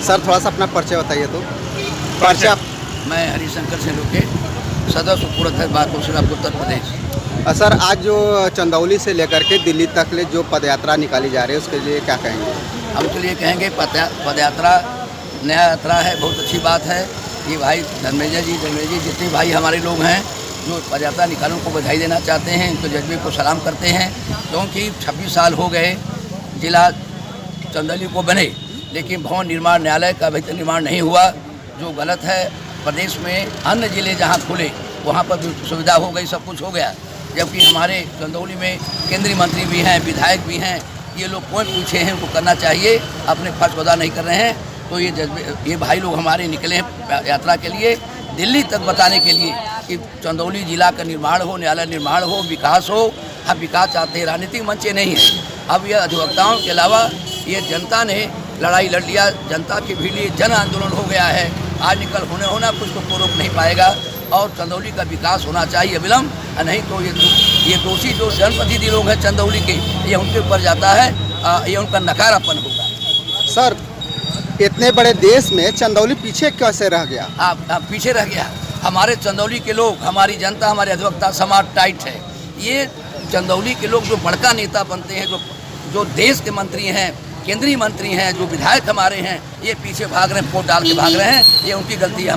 Sir थोड़ा सा अपना परिचय बताइए तो। परिचय। मैं हरिशंकर सेलोके, सदस्य पूर्व bar council of Uttar Pradesh. Sir आज जो चंदौली से लेकर के दिल्ली तक ले जो पदयात्रा निकाली जा रही है उसके लिए क्या कहेंगे? हम उसके लिए कहेंगे पदयात्रा नया यात्रा है, बहुत अच्छी बात है कि भाई धर्मेंद्र जी जितने भाई हमारे लोग हैं जो पदयात्रा निकालों को बधाई देना चाहते हैं, इनके जज्बे को सलाम करते हैं। क्योंकि 26 साल हो गए जिला चंदौली को बने, लेकिन भवन निर्माण न्यायालय का अभी तक निर्माण नहीं हुआ, जो गलत है। प्रदेश में अन्य जिले जहाँ खुले वहाँ पर भी सुविधा हो गई, सब कुछ हो गया, जबकि हमारे चंदौली में केंद्रीय मंत्री भी हैं, विधायक भी हैं। ये लोग कोई पूछे हैं, उनको करना चाहिए, अपने फर्ज अदा नहीं कर रहे हैं। तो ये भाई लोग हमारे निकले हैं यात्रा के लिए दिल्ली तक बताने के लिए कि चंदौली जिला का निर्माण हो, न्यायालय निर्माण हो, विकास हो। हम विकास चाहते हैं, राजनीतिक मंच नहीं है। अब यह अधिवक्ताओं के अलावा ये जनता ने लड़ाई लड़ लिया, जनता के भी लिए जन आंदोलन हो गया है। आज निकल होना कुछ को रोक नहीं पाएगा और चंदौली का विकास होना चाहिए विलम्ब, नहीं तो ये दोषी जो जनप्रतिनिधि लोग हैं चंदौली के, ये उनके ऊपर जाता है, ये उनका नकारापन होगा। सर इतने बड़े देश में चंदौली पीछे कैसे रह गया? पीछे रह गया। हमारे चंदौली के लोग, हमारी जनता, हमारे अधिवक्ता समाज टाइट है। ये चंदौली के लोग जो बड़का नेता बनते हैं, जो देश के मंत्री हैं, केंद्रीय मंत्री हैं, जो विधायक हमारे हैं, ये पीछे भाग रहे हैं, वोट डाल के भाग रहे हैं। ये उनकी गलती है।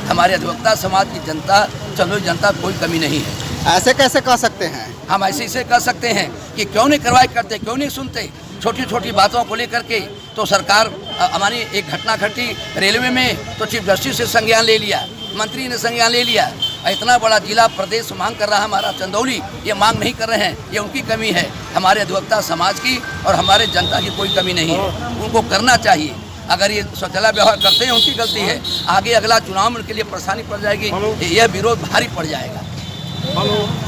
हमारे अधिवक्ता समाज की जनता, चंदौली जनता कोई कमी नहीं है। ऐसे कैसे कह सकते हैं? हम ऐसे कह सकते हैं कि क्यों नहीं कार्रवाई करते, क्यों नहीं सुनते। छोटी छोटी बातों को लेकर के तो सरकार, हमारी एक घटना घटी रेलवे में तो चीफ जस्टिस से संज्ञान ले लिया, मंत्री ने संज्ञान ले लिया। इतना बड़ा जिला प्रदेश मांग कर रहा है हमारा चंदौली, ये मांग नहीं कर रहे हैं, ये उनकी कमी है। हमारे अधिवक्ता समाज की और हमारे जनता की कोई कमी नहीं है, उनको करना चाहिए। अगर ये शौचालय व्यवहार करते हैं उनकी गलती है, आगे अगला चुनाव में उनके लिए परेशानी पड़ जाएगी, यह विरोध भारी पड़ जाएगा।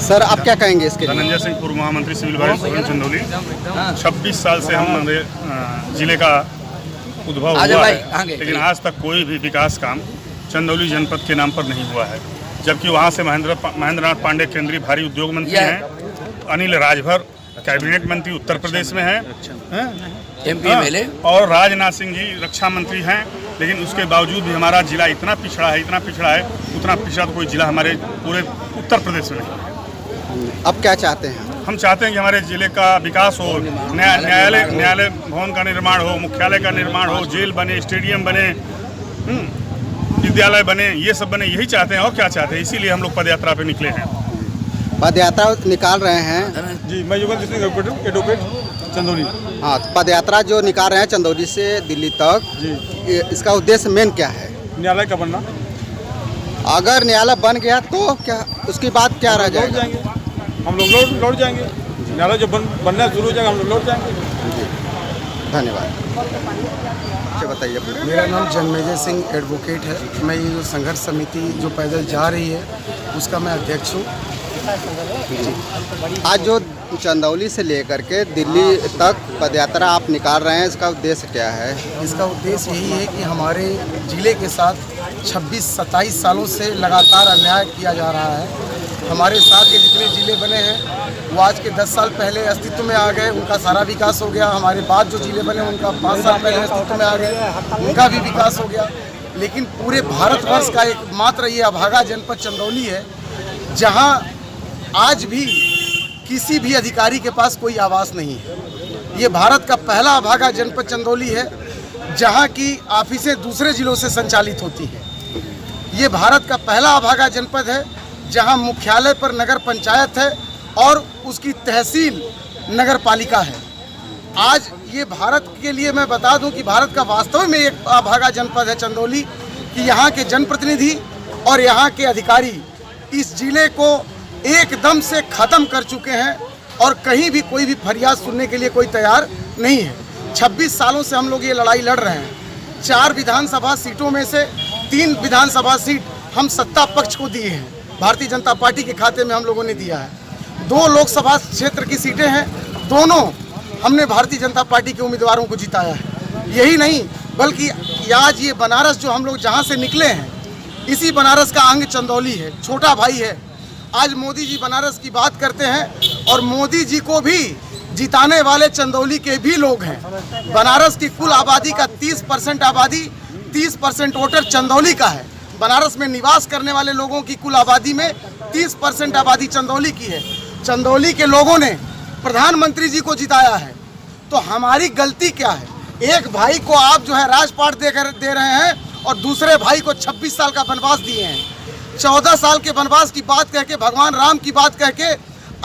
सर आप क्या कहेंगे इसके लिए? धनंजय सिंह पूर्व महामंत्री सिविल वाइस चंदौली। 26 साल से हमारे जिले का उद्भव हुआ है, लेकिन आज तक कोई भी विकास काम चंदौली जनपद के नाम पर नहीं हुआ है। जबकि वहाँ से महेंद्रनाथ पांडे केंद्रीय भारी उद्योग मंत्री हैं, अनिल राजभर कैबिनेट मंत्री उत्तर प्रदेश में हैं, MP और राजनाथ सिंह जी रक्षा मंत्री हैं। लेकिन उसके बावजूद भी हमारा जिला इतना पिछड़ा है, उतना पिछड़ा तो कोई जिला हमारे पूरे उत्तर प्रदेश में नहीं है। अब क्या चाहते हैं? हम चाहते हैं कि हमारे जिले का विकास हो, न्यायालय भवन का निर्माण हो, मुख्यालय का निर्माण हो, जेल बने, स्टेडियम बने, विद्यालय बने, ये सब बने, यही चाहते हैं। और क्या चाहते हैं? इसीलिए हम लोग पदयात्रा पे निकले हैं। पदयात्रा निकाल रहे हैं जी। मैं युगल एडवोकेट चंदौली। हाँ, तो पदयात्रा जो निकाल रहे हैं चंदौली से दिल्ली तक जी, इसका उद्देश्य मेन क्या है? न्यायालय का बनना। अगर न्यायालय बन गया तो क्या उसकी बात क्या रह जाएगा? हम लोग लौट जाएंगे। न्यायालय जब बनना शुरू हो जाएगा हम लोग लौट जाएंगे। धन्यवाद। बताइए। मेरा नाम जन्मेजय सिंह एडवोकेट है। मैं ये जो संघर्ष समिति जो पैदल जा रही है उसका मैं अध्यक्ष हूँ। आज जो चंदौली से लेकर के दिल्ली तक पदयात्रा आप निकाल रहे हैं, इसका उद्देश्य क्या है? इसका उद्देश्य यही है कि हमारे ज़िले के साथ 26-27 सालों से लगातार अन्याय किया जा रहा है। हमारे साथ के जितने ज़िले बने हैं वो आज के 10 साल पहले अस्तित्व में आ गए, उनका सारा विकास हो गया। हमारे बाद जो ज़िले बने उनका 5 साल पहले अस्तित्व में आ गए, उनका भी विकास हो गया। लेकिन पूरे भारतवर्ष का एकमात्र ये अभागा जनपद चंदौली है जहाँ आज भी किसी भी अधिकारी के पास कोई आवास नहीं है। ये भारत का पहला अभागा जनपद चंदौली है जहाँ की ऑफिसें दूसरे जिलों से संचालित होती हैं। ये भारत का पहला अभागा जनपद है जहाँ मुख्यालय पर नगर पंचायत है और उसकी तहसील नगर पालिका है। आज ये भारत के लिए मैं बता दूं कि भारत का वास्तव में एक अभागा जनपद है चंदौली, कि यहाँ के जनप्रतिनिधि और यहाँ के अधिकारी इस जिले को एकदम से ख़त्म कर चुके हैं और कहीं भी कोई भी फरियाद सुनने के लिए कोई तैयार नहीं है। 26 सालों से हम लोग ये लड़ाई लड़ रहे हैं। 4 विधानसभा सीटों में से 3 विधानसभा सीट हम सत्ता पक्ष को दिए हैं, भारतीय जनता पार्टी के खाते में हम लोगों ने दिया है। 2 लोकसभा क्षेत्र की सीटें हैं, दोनों हमने भारतीय जनता पार्टी के उम्मीदवारों को जिताया है। यही नहीं बल्कि आज ये बनारस जो हम लोग जहाँ से निकले हैं, इसी बनारस का अंग चंदौली है, छोटा भाई है। आज मोदी जी बनारस की बात करते हैं और मोदी जी को भी जिताने वाले चंदौली के भी लोग हैं। बनारस की कुल आबादी का 30% आबादी, 30% वोटर चंदौली का है। बनारस में निवास करने वाले लोगों की कुल आबादी में 30% आबादी चंदौली की है। चंदौली के लोगों ने प्रधानमंत्री जी को जिताया है, तो हमारी गलती क्या है? एक भाई को आप जो है राजपाट दे रहे हैं और दूसरे भाई को 26 साल का वनवास दिए हैं। 14 साल के वनवास की बात कह के, भगवान राम की बात कह के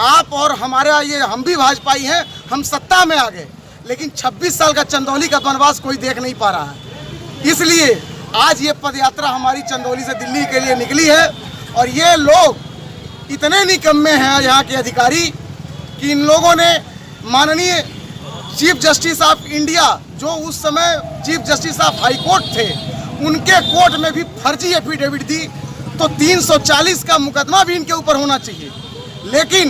आप और हमारा ये हम भी भाजपाई हैं, हम सत्ता में आ गए, लेकिन 26 साल का चंदौली का वनवास कोई देख नहीं पा रहा है। इसलिए आज ये पदयात्रा हमारी चंदौली से दिल्ली के लिए निकली है और ये लोग इतने निकम्मे हैं यहाँ के अधिकारी कि इन लोगों ने माननीय चीफ जस्टिस ऑफ इंडिया, जो उस समय chief justice of high court थे, उनके कोर्ट में भी फर्जी एफिडेविट दी। तो 340 का मुकदमा भी इनके ऊपर होना चाहिए। लेकिन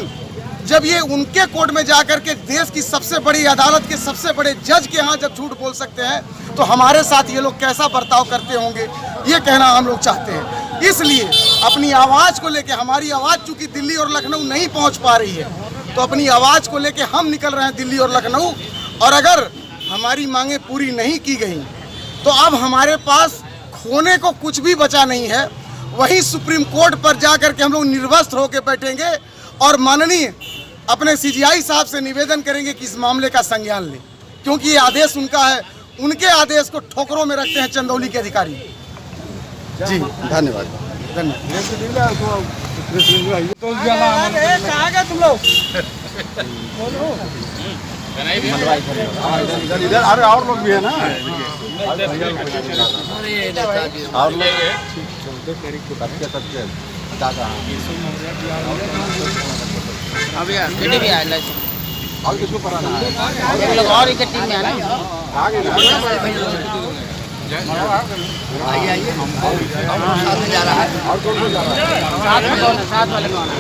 जब ये उनके कोर्ट में जाकर के देश की सबसे बड़ी अदालत के सबसे बड़े जज के यहाँ जब झूठ बोल सकते हैं, तो हमारे साथ ये लोग कैसा बर्ताव करते होंगे, ये कहना हम लोग चाहते हैं। इसलिए अपनी आवाज़ को लेके, हमारी आवाज़ चूँकि दिल्ली और लखनऊ नहीं पहुँच पा रही है, तो अपनी आवाज़ को लेके हम निकल रहे हैं दिल्ली और लखनऊ। और अगर हमारी मांगें पूरी नहीं की गई तो अब हमारे पास खोने को कुछ भी बचा नहीं है। वही सुप्रीम कोर्ट पर जा कर के हम लोग निर्वस्त्र होकर बैठेंगे और माननीय अपने सीजीआई साहब से निवेदन करेंगे कि इस मामले का संज्ञान लें, क्योंकि ये आदेश उनका है। उनके आदेश को ठोकरों में रखते हैं चंदौली के अधिकारी। जी धन्यवाद। कहाँ गए तुम लोग? इधर अरे और लोग भी है ना, और लोग और किसको पढ़ाना है? और एक टीम में है ना, आइए आइए, साथ में जा रहा है। और कौन जा रहा है? साथ वाले कौन है?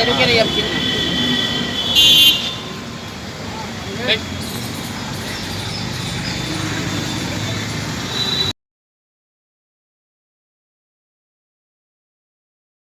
रुके नहीं अब